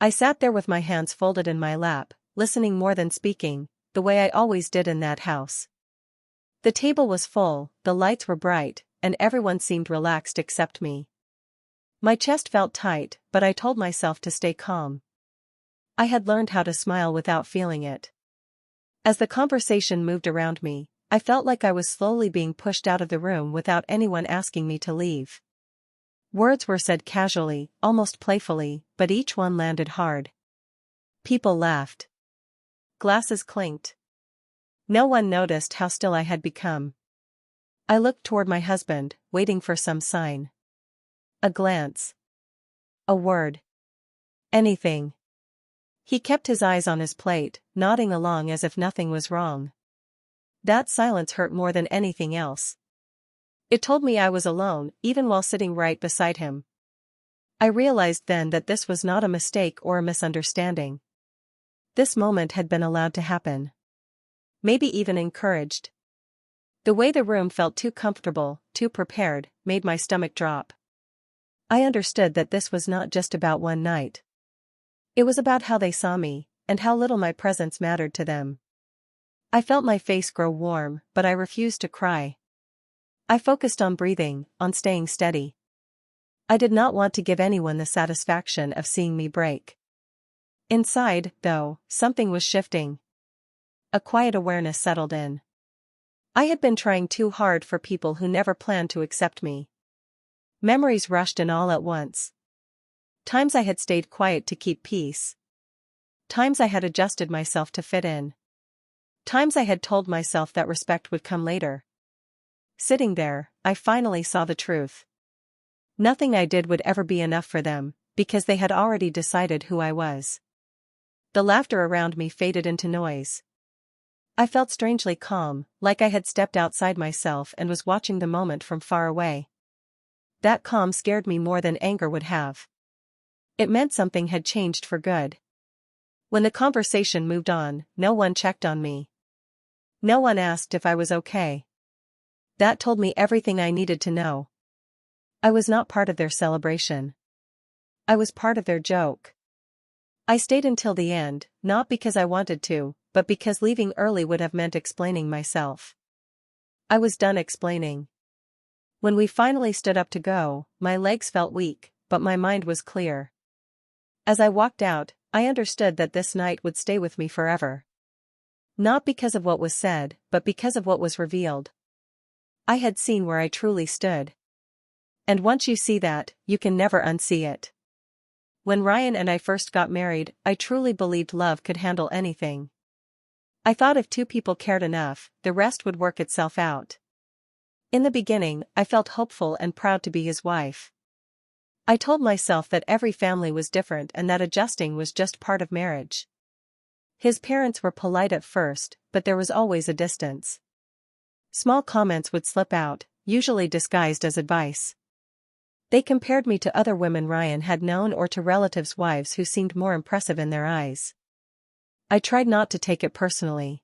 I sat there with my hands folded in my lap, listening more than speaking, the way I always did in that house. The table was full, the lights were bright, and everyone seemed relaxed except me. My chest felt tight, but I told myself to stay calm. I had learned how to smile without feeling it. As the conversation moved around me, I felt like I was slowly being pushed out of the room without anyone asking me to leave. Words were said casually, almost playfully, but each one landed hard. People laughed. Glasses clinked. No one noticed how still I had become. I looked toward my husband, waiting for some sign. A glance. A word. Anything. He kept his eyes on his plate, nodding along as if nothing was wrong. That silence hurt more than anything else. It told me I was alone, even while sitting right beside him. I realized then that this was not a mistake or a misunderstanding. This moment had been allowed to happen. Maybe even encouraged. The way the room felt too comfortable, too prepared, made my stomach drop. I understood that this was not just about one night. It was about how they saw me, and how little my presence mattered to them. I felt my face grow warm, but I refused to cry. I focused on breathing, on staying steady. I did not want to give anyone the satisfaction of seeing me break. Inside, though, something was shifting. A quiet awareness settled in. I had been trying too hard for people who never planned to accept me. Memories rushed in all at once. Times I had stayed quiet to keep peace. Times I had adjusted myself to fit in. Times I had told myself that respect would come later. Sitting there, I finally saw the truth. Nothing I did would ever be enough for them, because they had already decided who I was. The laughter around me faded into noise. I felt strangely calm, like I had stepped outside myself and was watching the moment from far away. That calm scared me more than anger would have. It meant something had changed for good. When the conversation moved on, no one checked on me. No one asked if I was okay. That told me everything I needed to know. I was not part of their celebration. I was part of their joke. I stayed until the end, not because I wanted to, but because leaving early would have meant explaining myself. I was done explaining. When we finally stood up to go, my legs felt weak, but my mind was clear. As I walked out, I understood that this night would stay with me forever. Not because of what was said, but because of what was revealed. I had seen where I truly stood. And once you see that, you can never unsee it. When Ryan and I first got married, I truly believed love could handle anything. I thought if two people cared enough, the rest would work itself out. In the beginning, I felt hopeful and proud to be his wife. I told myself that every family was different and that adjusting was just part of marriage. His parents were polite at first, but there was always a distance. Small comments would slip out, usually disguised as advice. They compared me to other women Ryan had known or to relatives' wives who seemed more impressive in their eyes. I tried not to take it personally.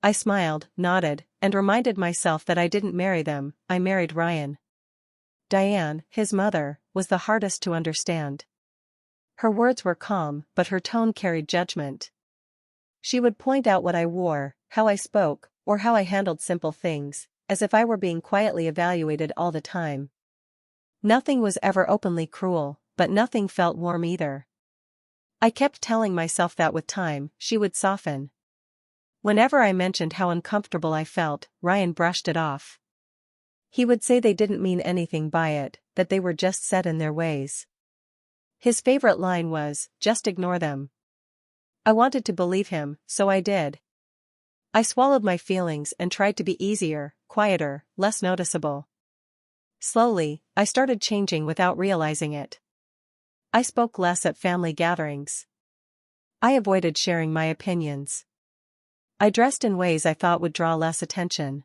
I smiled, nodded, and reminded myself that I didn't marry them, I married Ryan. Diane, his mother, was the hardest to understand. Her words were calm, but her tone carried judgment. She would point out what I wore, how I spoke, or how I handled simple things, as if I were being quietly evaluated all the time. Nothing was ever openly cruel, but nothing felt warm either. I kept telling myself that with time, she would soften. Whenever I mentioned how uncomfortable I felt, Ryan brushed it off. He would say they didn't mean anything by it, that they were just set in their ways. His favorite line was, "Just ignore them." I wanted to believe him, so I did. I swallowed my feelings and tried to be easier, quieter, less noticeable. Slowly, I started changing without realizing it. I spoke less at family gatherings. I avoided sharing my opinions. I dressed in ways I thought would draw less attention.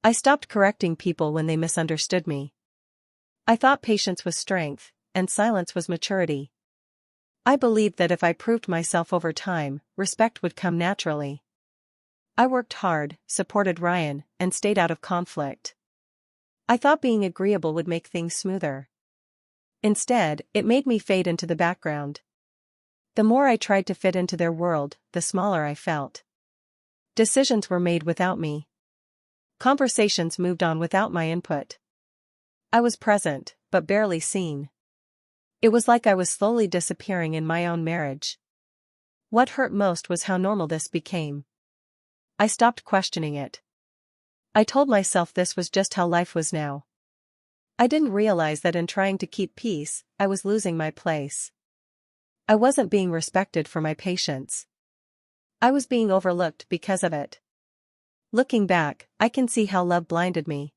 I stopped correcting people when they misunderstood me. I thought patience was strength, and silence was maturity. I believed that if I proved myself over time, respect would come naturally. I worked hard, supported Ryan, and stayed out of conflict. I thought being agreeable would make things smoother. Instead, it made me fade into the background. The more I tried to fit into their world, the smaller I felt. Decisions were made without me. Conversations moved on without my input. I was present, but barely seen. It was like I was slowly disappearing in my own marriage. What hurt most was how normal this became. I stopped questioning it. I told myself this was just how life was now. I didn't realize that in trying to keep peace, I was losing my place. I wasn't being respected for my patience. I was being overlooked because of it. Looking back, I can see how love blinded me.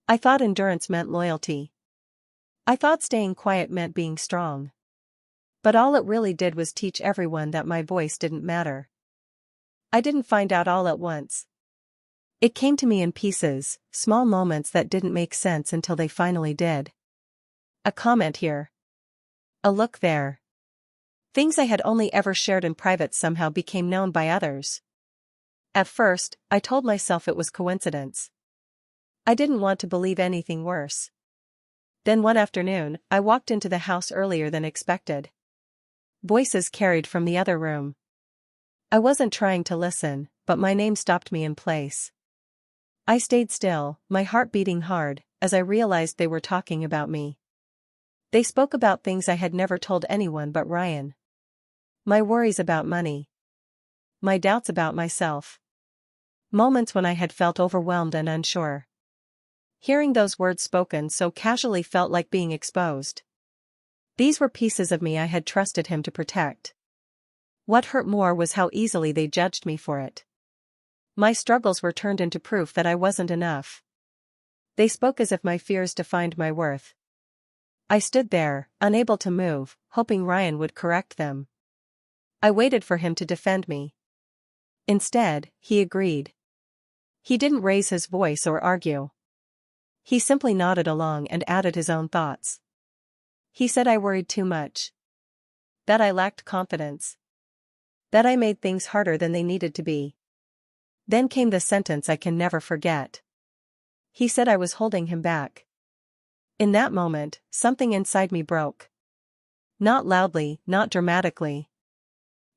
I thought endurance meant loyalty. I thought staying quiet meant being strong. But all it really did was teach everyone that my voice didn't matter. I didn't find out all at once. It came to me in pieces, small moments that didn't make sense until they finally did. A comment here. A look there. Things I had only ever shared in private somehow became known by others. At first, I told myself it was coincidence. I didn't want to believe anything worse. Then one afternoon, I walked into the house earlier than expected. Voices carried from the other room. I wasn't trying to listen, but my name stopped me in place. I stayed still, my heart beating hard, as I realized they were talking about me. They spoke about things I had never told anyone but Ryan. My worries about money. My doubts about myself. Moments when I had felt overwhelmed and unsure. Hearing those words spoken so casually felt like being exposed. These were pieces of me I had trusted him to protect. What hurt more was how easily they judged me for it. My struggles were turned into proof that I wasn't enough. They spoke as if my fears defined my worth. I stood there, unable to move, hoping Ryan would correct them. I waited for him to defend me. Instead, he agreed. He didn't raise his voice or argue. He simply nodded along and added his own thoughts. He said I worried too much. That I lacked confidence. That I made things harder than they needed to be. Then came the sentence I can never forget. He said I was holding him back. In that moment, something inside me broke. Not loudly, not dramatically.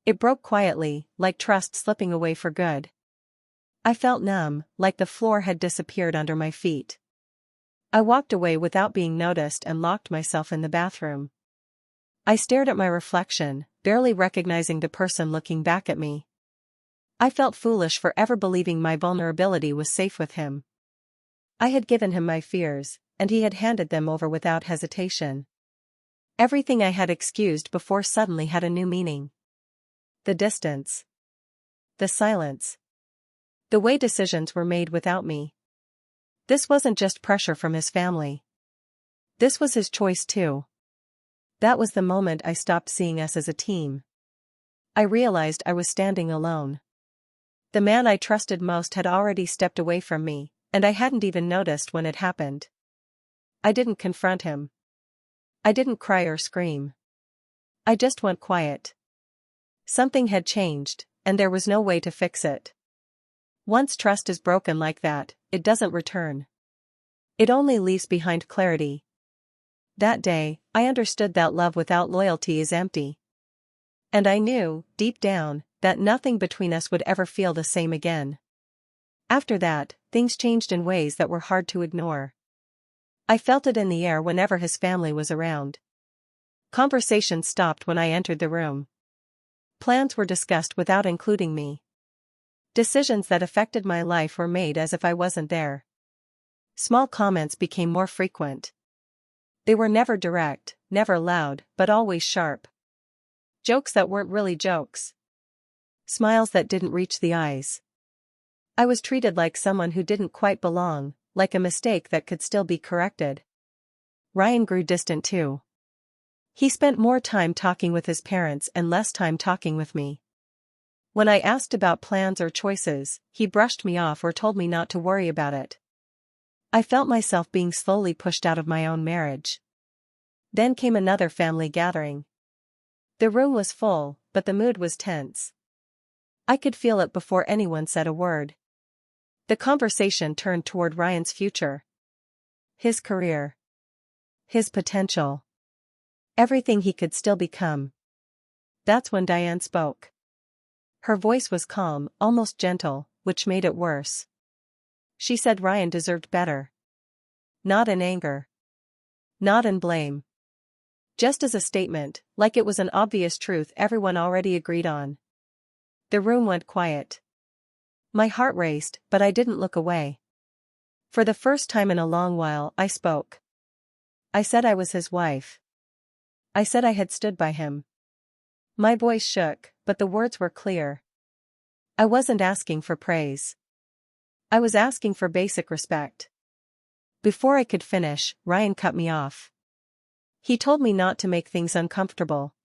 It broke quietly, like trust slipping away for good. I felt numb, like the floor had disappeared under my feet. I walked away without being noticed and locked myself in the bathroom. I stared at my reflection, barely recognizing the person looking back at me. I felt foolish for ever believing my vulnerability was safe with him. I had given him my fears, and he had handed them over without hesitation. Everything I had excused before suddenly had a new meaning. The distance. The silence. The way decisions were made without me. This wasn't just pressure from his family. This was his choice too. That was the moment I stopped seeing us as a team. I realized I was standing alone. The man I trusted most had already stepped away from me, and I hadn't even noticed when it happened. I didn't confront him. I didn't cry or scream. I just went quiet. Something had changed, and there was no way to fix it. Once trust is broken like that, it doesn't return. It only leaves behind clarity. That day, I understood that love without loyalty is empty. And I knew, deep down, that nothing between us would ever feel the same again. After that, things changed in ways that were hard to ignore. I felt it in the air whenever his family was around. Conversations stopped when I entered the room. Plans were discussed without including me. Decisions that affected my life were made as if I wasn't there. Small comments became more frequent. They were never direct, never loud, but always sharp. Jokes that weren't really jokes. Smiles that didn't reach the eyes. I was treated like someone who didn't quite belong, like a mistake that could still be corrected. Ryan grew distant too. He spent more time talking with his parents and less time talking with me. When I asked about plans or choices, he brushed me off or told me not to worry about it. I felt myself being slowly pushed out of my own marriage. Then came another family gathering. The room was full, but the mood was tense. I could feel it before anyone said a word. The conversation turned toward Ryan's future. His career. His potential. Everything he could still become. That's when Diane spoke. Her voice was calm, almost gentle, which made it worse. She said Ryan deserved better. Not in anger. Not in blame. Just as a statement, like it was an obvious truth everyone already agreed on. The room went quiet. My heart raced, but I didn't look away. For the first time in a long while, I spoke. I said I was his wife. I said I had stood by him. My voice shook, but the words were clear. I wasn't asking for praise. I was asking for basic respect. Before I could finish, Ryan cut me off. He told me not to make things uncomfortable.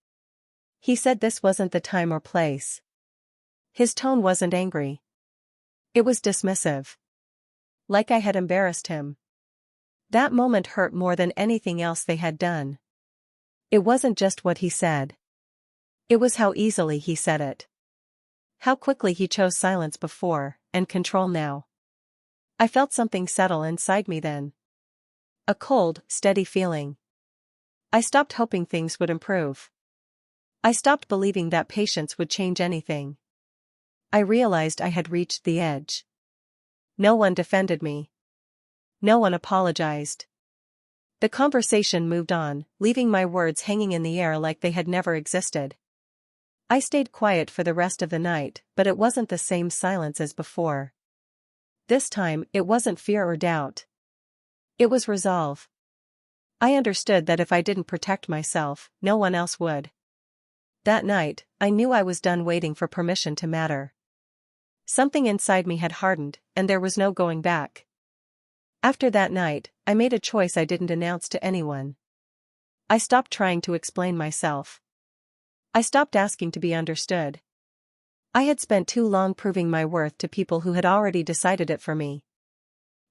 He said this wasn't the time or place. His tone wasn't angry. It was dismissive. Like I had embarrassed him. That moment hurt more than anything else they had done. It wasn't just what he said. It was how easily he said it. How quickly he chose silence before, and control now. I felt something settle inside me then. A cold, steady feeling. I stopped hoping things would improve. I stopped believing that patience would change anything. I realized I had reached the edge. No one defended me. No one apologized. The conversation moved on, leaving my words hanging in the air like they had never existed. I stayed quiet for the rest of the night, but it wasn't the same silence as before. This time, it wasn't fear or doubt. It was resolve. I understood that if I didn't protect myself, no one else would. That night, I knew I was done waiting for permission to matter. Something inside me had hardened, and there was no going back. After that night, I made a choice I didn't announce to anyone. I stopped trying to explain myself. I stopped asking to be understood. I had spent too long proving my worth to people who had already decided it for me.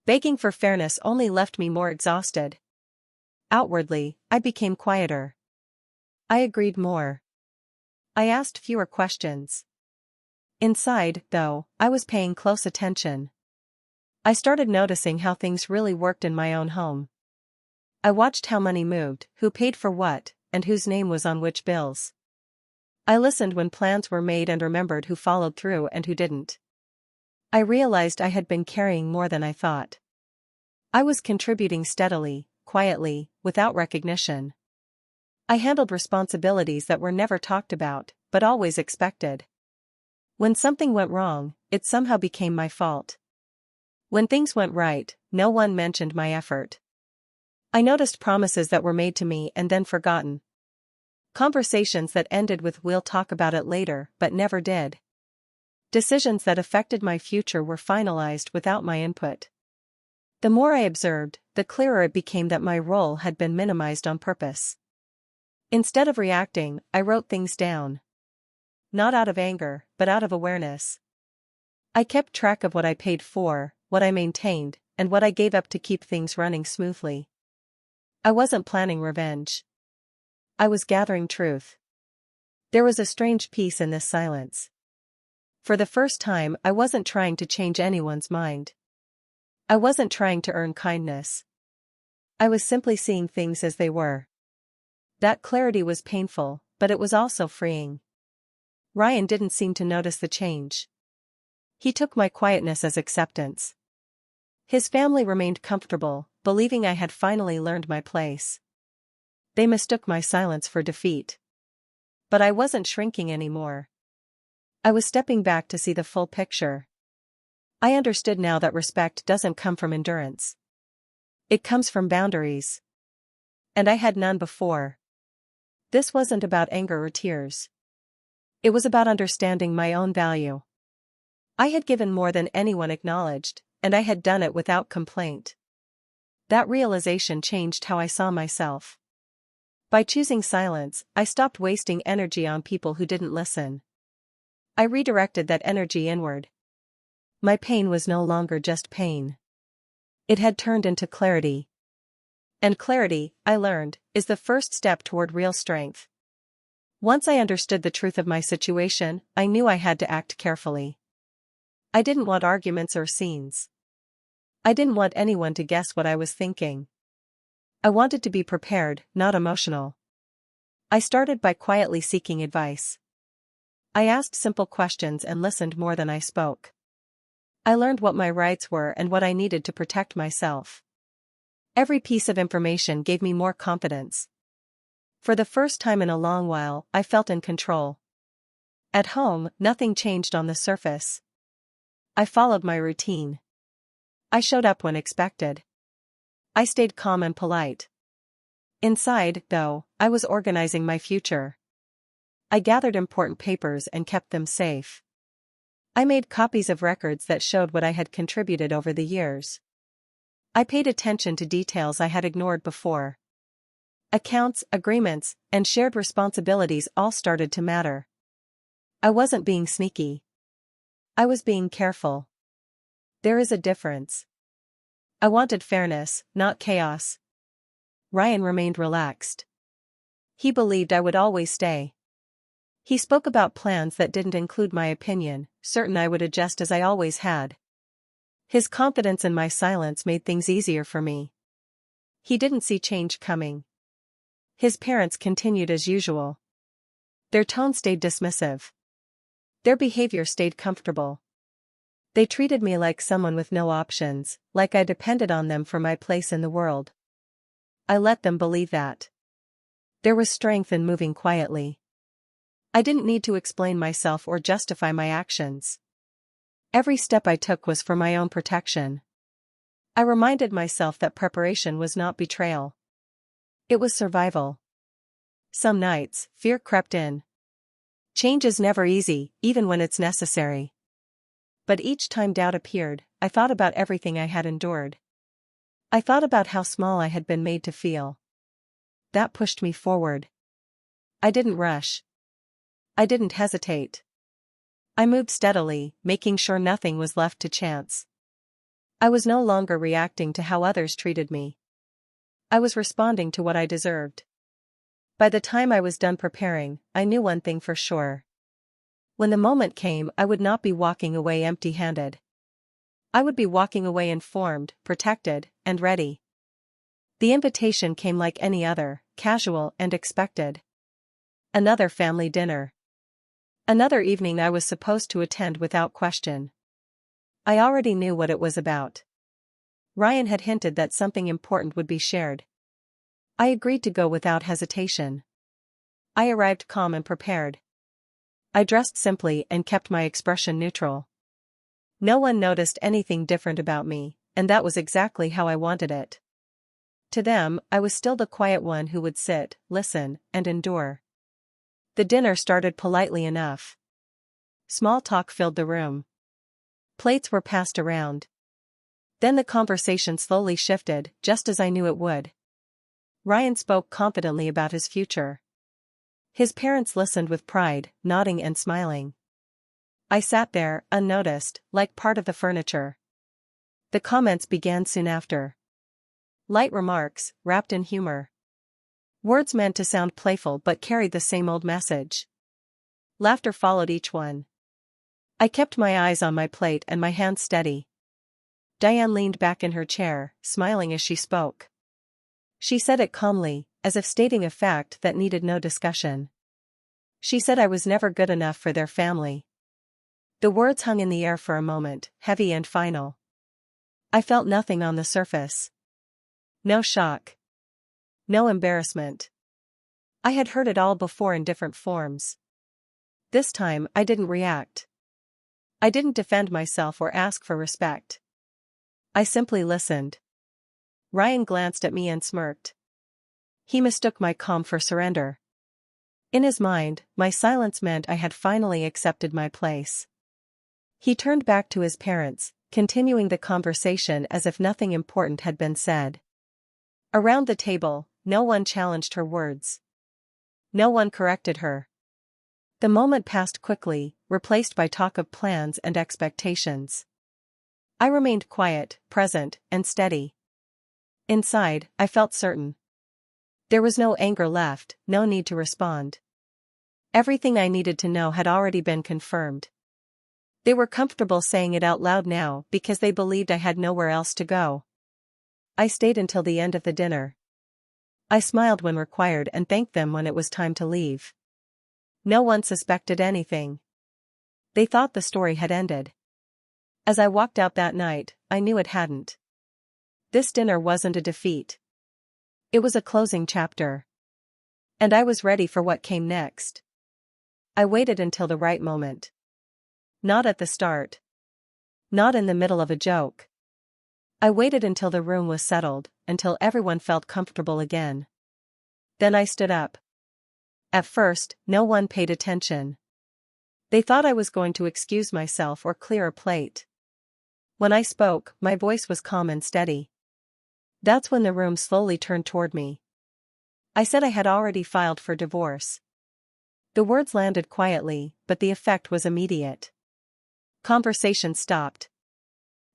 Begging for fairness only left me more exhausted. Outwardly, I became quieter. I agreed more. I asked fewer questions. Inside, though, I was paying close attention. I started noticing how things really worked in my own home. I watched how money moved, who paid for what, and whose name was on which bills. I listened when plans were made and remembered who followed through and who didn't. I realized I had been carrying more than I thought. I was contributing steadily, quietly, without recognition. I handled responsibilities that were never talked about, but always expected. When something went wrong, it somehow became my fault. When things went right, no one mentioned my effort. I noticed promises that were made to me and then forgotten. Conversations that ended with "we'll talk about it later," but never did. Decisions that affected my future were finalized without my input. The more I observed, the clearer it became that my role had been minimized on purpose. Instead of reacting, I wrote things down. Not out of anger, but out of awareness. I kept track of what I paid for, what I maintained, and what I gave up to keep things running smoothly. I wasn't planning revenge. I was gathering truth. There was a strange peace in this silence. For the first time, I wasn't trying to change anyone's mind. I wasn't trying to earn kindness. I was simply seeing things as they were. That clarity was painful, but it was also freeing. Ryan didn't seem to notice the change. He took my quietness as acceptance. His family remained comfortable, believing I had finally learned my place. They mistook my silence for defeat. But I wasn't shrinking anymore. I was stepping back to see the full picture. I understood now that respect doesn't come from endurance. It comes from boundaries. And I had none before. This wasn't about anger or tears. It was about understanding my own value. I had given more than anyone acknowledged, and I had done it without complaint. That realization changed how I saw myself. By choosing silence, I stopped wasting energy on people who didn't listen. I redirected that energy inward. My pain was no longer just pain. It had turned into clarity. And clarity, I learned, is the first step toward real strength. Once I understood the truth of my situation, I knew I had to act carefully. I didn't want arguments or scenes. I didn't want anyone to guess what I was thinking. I wanted to be prepared, not emotional. I started by quietly seeking advice. I asked simple questions and listened more than I spoke. I learned what my rights were and what I needed to protect myself. Every piece of information gave me more confidence. For the first time in a long while, I felt in control. At home, nothing changed on the surface. I followed my routine. I showed up when expected. I stayed calm and polite. Inside, though, I was organizing my future. I gathered important papers and kept them safe. I made copies of records that showed what I had contributed over the years. I paid attention to details I had ignored before. Accounts, agreements, and shared responsibilities all started to matter. I wasn't being sneaky. I was being careful. There is a difference. I wanted fairness, not chaos. Ryan remained relaxed. He believed I would always stay. He spoke about plans that didn't include my opinion, certain I would adjust as I always had. His confidence in my silence made things easier for me. He didn't see change coming. His parents continued as usual. Their tone stayed dismissive. Their behavior stayed comfortable. They treated me like someone with no options, like I depended on them for my place in the world. I let them believe that. There was strength in moving quietly. I didn't need to explain myself or justify my actions. Every step I took was for my own protection. I reminded myself that preparation was not betrayal. It was survival. Some nights, fear crept in. Change is never easy, even when it's necessary. But each time doubt appeared, I thought about everything I had endured. I thought about how small I had been made to feel. That pushed me forward. I didn't rush. I didn't hesitate. I moved steadily, making sure nothing was left to chance. I was no longer reacting to how others treated me. I was responding to what I deserved. By the time I was done preparing, I knew one thing for sure. When the moment came, I would not be walking away empty-handed. I would be walking away informed, protected, and ready. The invitation came like any other, casual and expected. Another family dinner. Another evening I was supposed to attend without question. I already knew what it was about. Ryan had hinted that something important would be shared. I agreed to go without hesitation. I arrived calm and prepared. I dressed simply and kept my expression neutral. No one noticed anything different about me, and that was exactly how I wanted it. To them, I was still the quiet one who would sit, listen, and endure. The dinner started politely enough. Small talk filled the room. Plates were passed around. Then the conversation slowly shifted, just as I knew it would. Ryan spoke confidently about his future. His parents listened with pride, nodding and smiling. I sat there, unnoticed, like part of the furniture. The comments began soon after. Light remarks, wrapped in humor. Words meant to sound playful but carried the same old message. Laughter followed each one. I kept my eyes on my plate and my hands steady. Diane leaned back in her chair, smiling as she spoke. She said it calmly, as if stating a fact that needed no discussion. She said I was never good enough for their family. The words hung in the air for a moment, heavy and final. I felt nothing on the surface. No shock. No embarrassment. I had heard it all before in different forms. This time, I didn't react. I didn't defend myself or ask for respect. I simply listened. Ryan glanced at me and smirked. He mistook my calm for surrender. In his mind, my silence meant I had finally accepted my place. He turned back to his parents, continuing the conversation as if nothing important had been said. Around the table, no one challenged her words. No one corrected her. The moment passed quickly, replaced by talk of plans and expectations. I remained quiet, present, and steady. Inside, I felt certain. There was no anger left, no need to respond. Everything I needed to know had already been confirmed. They were comfortable saying it out loud now because they believed I had nowhere else to go. I stayed until the end of the dinner. I smiled when required and thanked them when it was time to leave. No one suspected anything. They thought the story had ended. As I walked out that night, I knew it hadn't. This dinner wasn't a defeat. It was a closing chapter. And I was ready for what came next. I waited until the right moment. Not at the start. Not in the middle of a joke. I waited until the room was settled, until everyone felt comfortable again. Then I stood up. At first, no one paid attention. They thought I was going to excuse myself or clear a plate. When I spoke, my voice was calm and steady. That's when the room slowly turned toward me. I said I had already filed for divorce. The words landed quietly, but the effect was immediate. Conversation stopped.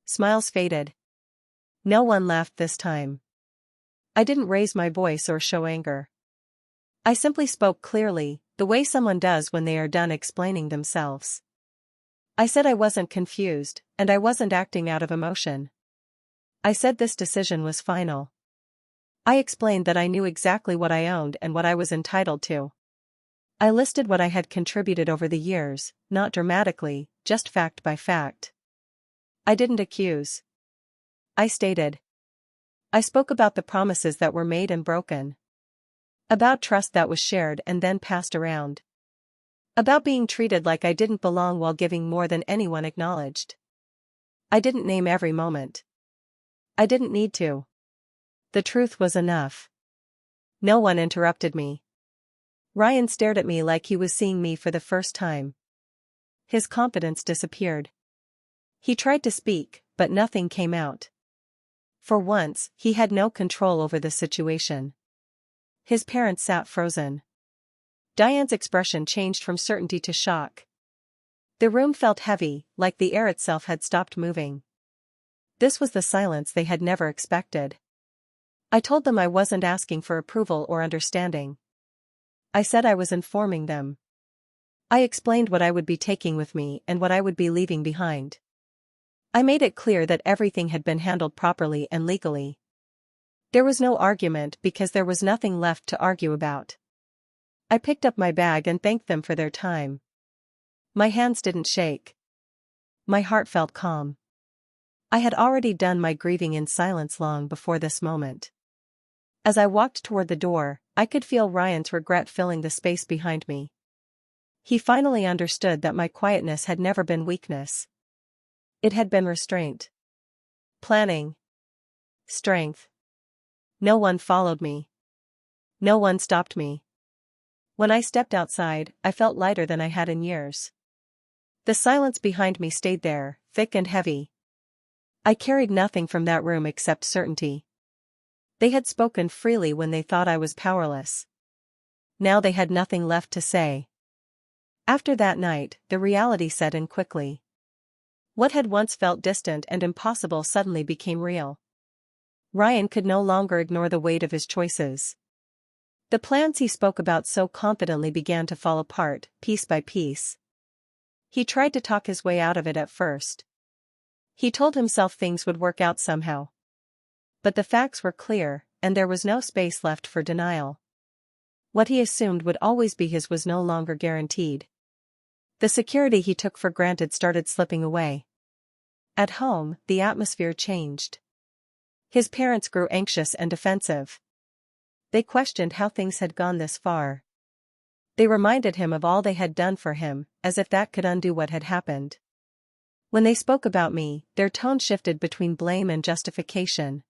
Smiles faded. No one laughed this time. I didn't raise my voice or show anger. I simply spoke clearly, the way someone does when they are done explaining themselves. I said I wasn't confused, and I wasn't acting out of emotion. I said this decision was final. I explained that I knew exactly what I owned and what I was entitled to. I listed what I had contributed over the years, not dramatically, just fact by fact. I didn't accuse. I stated. I spoke about the promises that were made and broken. About trust that was shared and then passed around. About being treated like I didn't belong while giving more than anyone acknowledged. I didn't name every moment. I didn't need to. The truth was enough. No one interrupted me. Ryan stared at me like he was seeing me for the first time. His confidence disappeared. He tried to speak, but nothing came out. For once, he had no control over the situation. His parents sat frozen. Diane's expression changed from certainty to shock. The room felt heavy, like the air itself had stopped moving. This was the silence they had never expected. I told them I wasn't asking for approval or understanding. I said I was informing them. I explained what I would be taking with me and what I would be leaving behind. I made it clear that everything had been handled properly and legally. There was no argument because there was nothing left to argue about. I picked up my bag and thanked them for their time. My hands didn't shake. My heart felt calm. I had already done my grieving in silence long before this moment. As I walked toward the door, I could feel Ryan's regret filling the space behind me. He finally understood that my quietness had never been weakness. It had been restraint. Planning. Strength. No one followed me. No one stopped me. When I stepped outside, I felt lighter than I had in years. The silence behind me stayed there, thick and heavy. I carried nothing from that room except certainty. They had spoken freely when they thought I was powerless. Now they had nothing left to say. After that night, the reality set in quickly. What had once felt distant and impossible suddenly became real. Ryan could no longer ignore the weight of his choices. The plans he spoke about so confidently began to fall apart, piece by piece. He tried to talk his way out of it at first. He told himself things would work out somehow. But the facts were clear, and there was no space left for denial. What he assumed would always be his was no longer guaranteed. The security he took for granted started slipping away. At home, the atmosphere changed. His parents grew anxious and defensive. They questioned how things had gone this far. They reminded him of all they had done for him, as if that could undo what had happened. When they spoke about me, their tone shifted between blame and justification.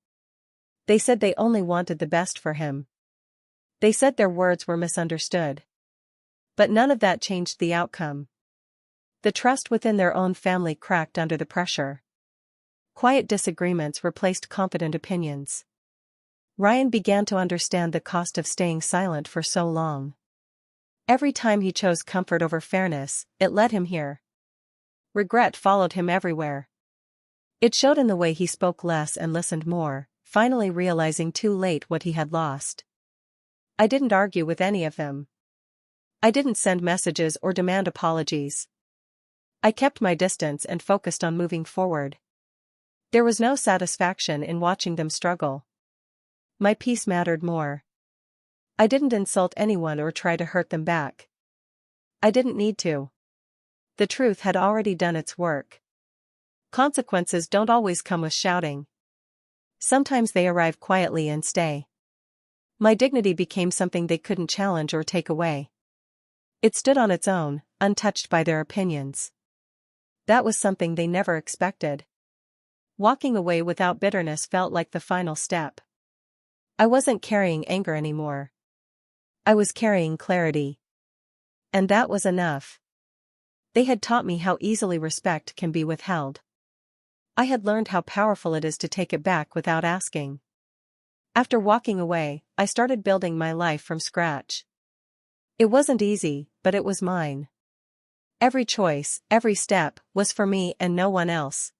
They said they only wanted the best for him. They said their words were misunderstood. But none of that changed the outcome. The trust within their own family cracked under the pressure. Quiet disagreements replaced confident opinions. Ryan began to understand the cost of staying silent for so long. Every time he chose comfort over fairness, it led him here. Regret followed him everywhere. It showed in the way he spoke less and listened more, finally realizing too late what he had lost. I didn't argue with any of them. I didn't send messages or demand apologies. I kept my distance and focused on moving forward. There was no satisfaction in watching them struggle. My peace mattered more. I didn't insult anyone or try to hurt them back. I didn't need to. the truth had already done its work. Consequences don't always come with shouting. Sometimes they arrive quietly and stay. My dignity became something they couldn't challenge or take away. It stood on its own, untouched by their opinions. That was something they never expected. Walking away without bitterness felt like the final step. I wasn't carrying anger anymore. I was carrying clarity. And that was enough. They had taught me how easily respect can be withheld. I had learned how powerful it is to take it back without asking. After walking away, I started building my life from scratch. It wasn't easy, but it was mine. Every choice, every step, was for me and no one else.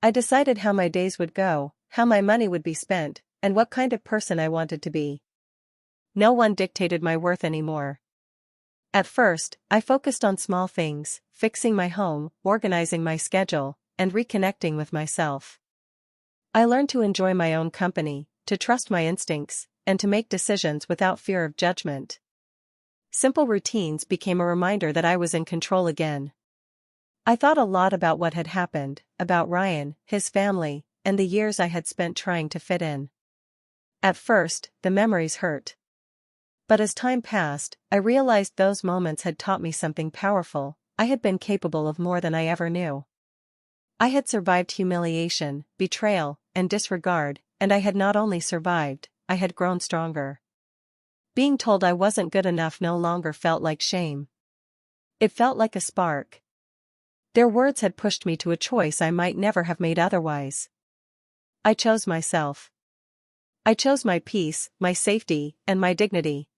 I decided how my days would go, how my money would be spent, and what kind of person I wanted to be. No one dictated my worth anymore. At first, I focused on small things, fixing my home, organizing my schedule, and reconnecting with myself. I learned to enjoy my own company, to trust my instincts, and to make decisions without fear of judgment. Simple routines became a reminder that I was in control again. I thought a lot about what had happened, about Ryan, his family, and the years I had spent trying to fit in. At first, the memories hurt. But as time passed, I realized those moments had taught me something powerful. I had been capable of more than I ever knew. I had survived humiliation, betrayal, and disregard, and I had not only survived, I had grown stronger. Being told I wasn't good enough no longer felt like shame. It felt like a spark. Their words had pushed me to a choice I might never have made otherwise. I chose myself. I chose my peace, my safety, and my dignity.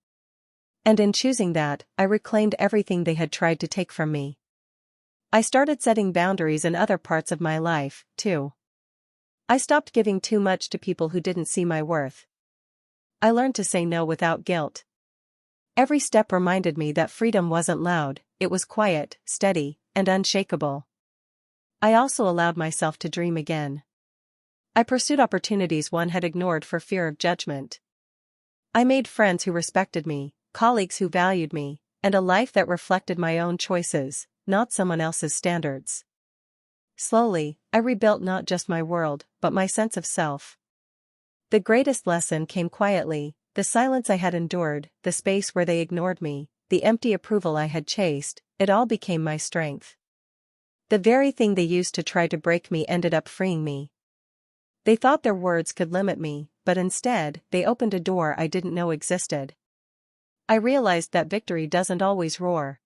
And in choosing that, I reclaimed everything they had tried to take from me. I started setting boundaries in other parts of my life, too. I stopped giving too much to people who didn't see my worth. I learned to say no without guilt. Every step reminded me that freedom wasn't loud, it was quiet, steady, and unshakable. I also allowed myself to dream again. I pursued opportunities one had ignored for fear of judgment. I made friends who respected me, colleagues who valued me, and a life that reflected my own choices, not someone else's standards. Slowly, I rebuilt not just my world, but my sense of self. The greatest lesson came quietly: the silence I had endured, the space where they ignored me, the empty approval I had chased, it all became my strength. The very thing they used to try to break me ended up freeing me. They thought their words could limit me, but instead, they opened a door I didn't know existed. I realized that victory doesn't always roar.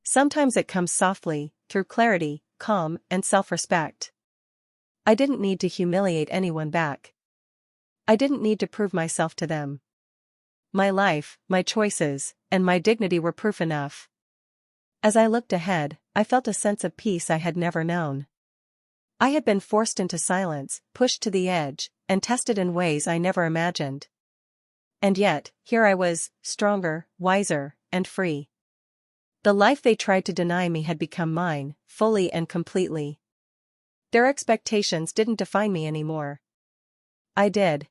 Sometimes it comes softly, through clarity, calm, and self-respect. I didn't need to humiliate anyone back. I didn't need to prove myself to them. My life, my choices, and my dignity were proof enough. As I looked ahead, I felt a sense of peace I had never known. I had been forced into silence, pushed to the edge, and tested in ways I never imagined. And yet, here I was, stronger, wiser, and free. The life they tried to deny me had become mine, fully and completely. Their expectations didn't define me anymore. I did.